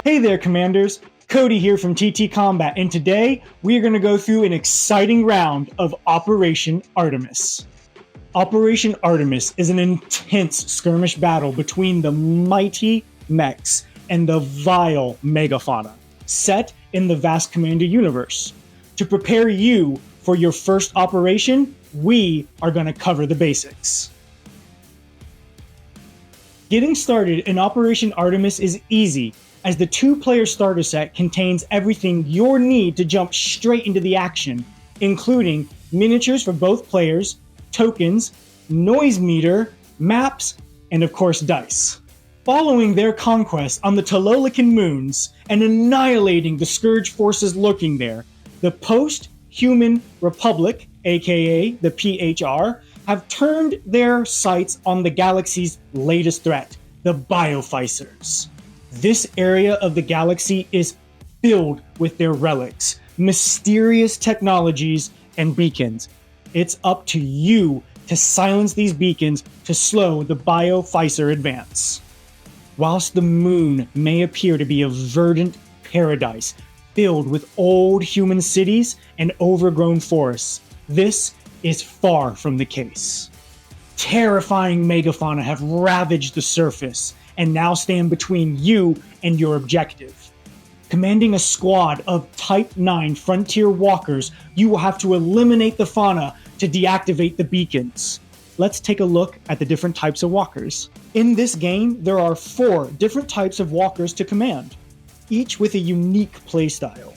Hey there, Commanders! Kody here from TT Combat, and today we are going to go through an exciting round of Operation Artemis. Operation Artemis is an intense skirmish battle between the mighty mechs and the vile megafauna, set in the vast Commander universe. To prepare you for your first operation, we are going to cover the basics. Getting started in Operation Artemis is easy, as the two-player starter set contains everything you'll need to jump straight into the action, including miniatures for both players, tokens, noise meter, maps, and of course dice. Following their conquest on the Tlalocan Moons and annihilating the Scourge forces lurking there, the Post-Human Republic, aka the PHR, have turned their sights on the galaxy's latest threat, the Bioficers. This area of the galaxy is filled with their relics, mysterious technologies, and beacons. It's up to you to silence these beacons to slow the Bioficer advance. Whilst the moon may appear to be a verdant paradise filled with old human cities and overgrown forests, this is far from the case. Terrifying megafauna have ravaged the surface and now stand between you and your objective. Commanding a squad of Type 9 Frontier Walkers, you will have to eliminate the fauna to deactivate the beacons. Let's take a look at the different types of walkers. In this game, there are 4 different types of walkers to command, each with a unique playstyle.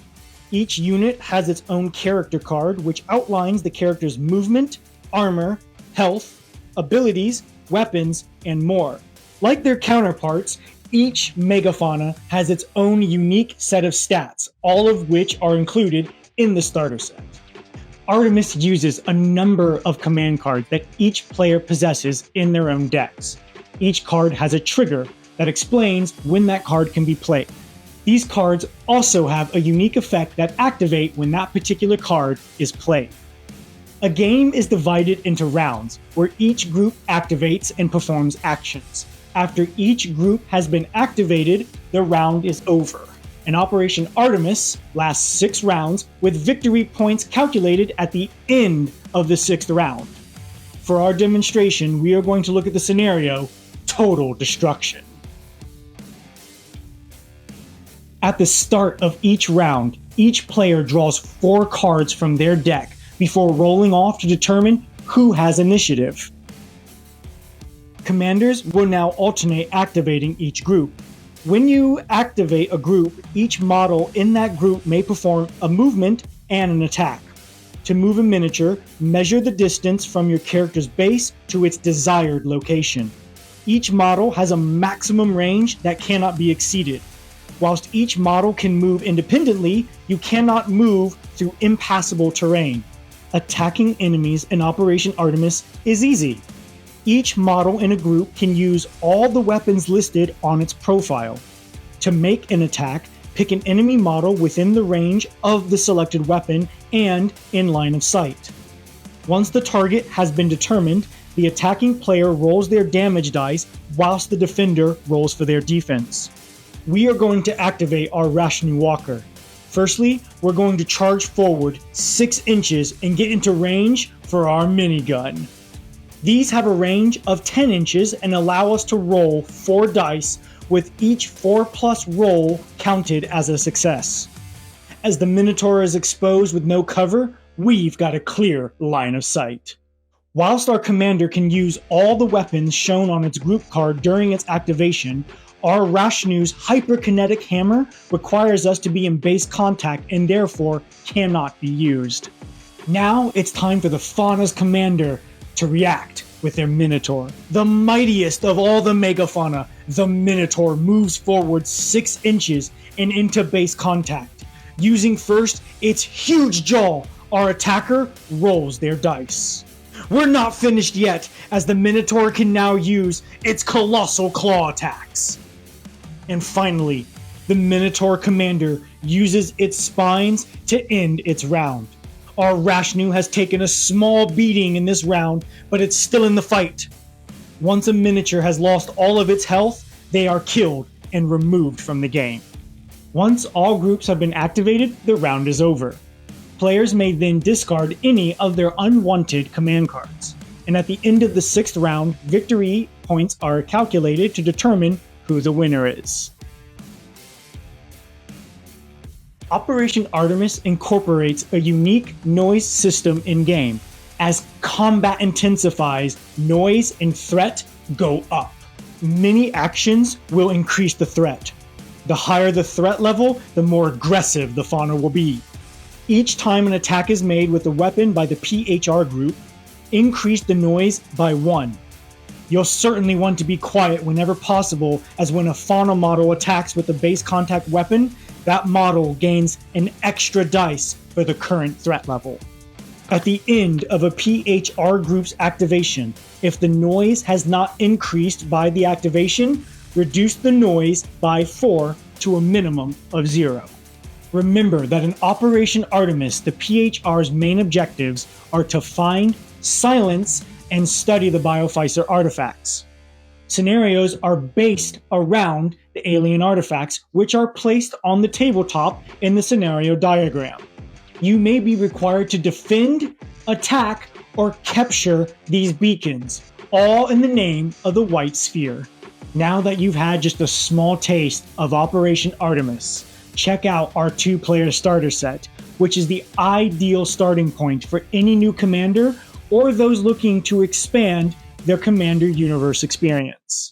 Each unit has its own character card, which outlines the character's movement, armor, health, abilities, weapons, and more. Like their counterparts, each megafauna has its own unique set of stats, all of which are included in the starter set. Artemis uses a number of command cards that each player possesses in their own decks. Each card has a trigger that explains when that card can be played. These cards also have a unique effect that activate when that particular card is played. A game is divided into rounds, where each group activates and performs actions. After each group has been activated, the round is over. And Operation Artemis lasts 6 rounds, with victory points calculated at the end of the 6th round. For our demonstration, we are going to look at the scenario, Total Destruction. At the start of each round, each player draws 4 cards from their deck before rolling off to determine who has initiative. Commanders will now alternate activating each group. When you activate a group, each model in that group may perform a movement and an attack. To move a miniature, measure the distance from your character's base to its desired location. Each model has a maximum range that cannot be exceeded. Whilst each model can move independently, you cannot move through impassable terrain. Attacking enemies in Operation Artemis is easy. Each model in a group can use all the weapons listed on its profile. To make an attack, pick an enemy model within the range of the selected weapon and in line of sight. Once the target has been determined, the attacking player rolls their damage dice whilst the defender rolls for their defense. We are going to activate our Rational Walker. Firstly, we're going to charge forward 6 inches and get into range for our minigun. These have a range of 10 inches and allow us to roll 4 dice, with each 4+ roll counted as a success. As the Minotaur is exposed with no cover, we've got a clear line of sight. Whilst our commander can use all the weapons shown on its group card during its activation, our Rashnu's hyperkinetic hammer requires us to be in base contact and therefore cannot be used. Now it's time for the Fauna's commander to react with their Minotaur. The mightiest of all the megafauna, the Minotaur moves forward 6 inches and into base contact. Using first its huge jaw, our attacker rolls their dice. We're not finished yet, as the Minotaur can now use its colossal claw attacks. And finally, the Minotaur commander uses its spines to end its round. Our Rashnu has taken a small beating in this round, but it's still in the fight. Once a miniature has lost all of its health, they are killed and removed from the game. Once all groups have been activated, the round is over. Players may then discard any of their unwanted command cards, and at the end of the 6th round, victory points are calculated to determine who the winner is. Operation Artemis incorporates a unique noise system in-game. As combat intensifies, noise and threat go up. Many actions will increase the threat. The higher the threat level, the more aggressive the fauna will be. Each time an attack is made with a weapon by the PHR group, increase the noise by 1. You'll certainly want to be quiet whenever possible, as when a fauna model attacks with a base contact weapon, that model gains an extra dice for the current threat level. At the end of a PHR group's activation, if the noise has not increased by the activation, reduce the noise by 4 to a minimum of 0. Remember that in Operation Artemis, the PHR's main objectives are to find, silence, and study the Bioficer artifacts. Scenarios are based around the alien artifacts, which are placed on the tabletop in the scenario diagram. You may be required to defend, attack, or capture these beacons, all in the name of the White Sphere. Now that you've had just a small taste of Operation Artemis, check out our 2-player starter set, which is the ideal starting point for any new commander or those looking to expand their Commander universe experience.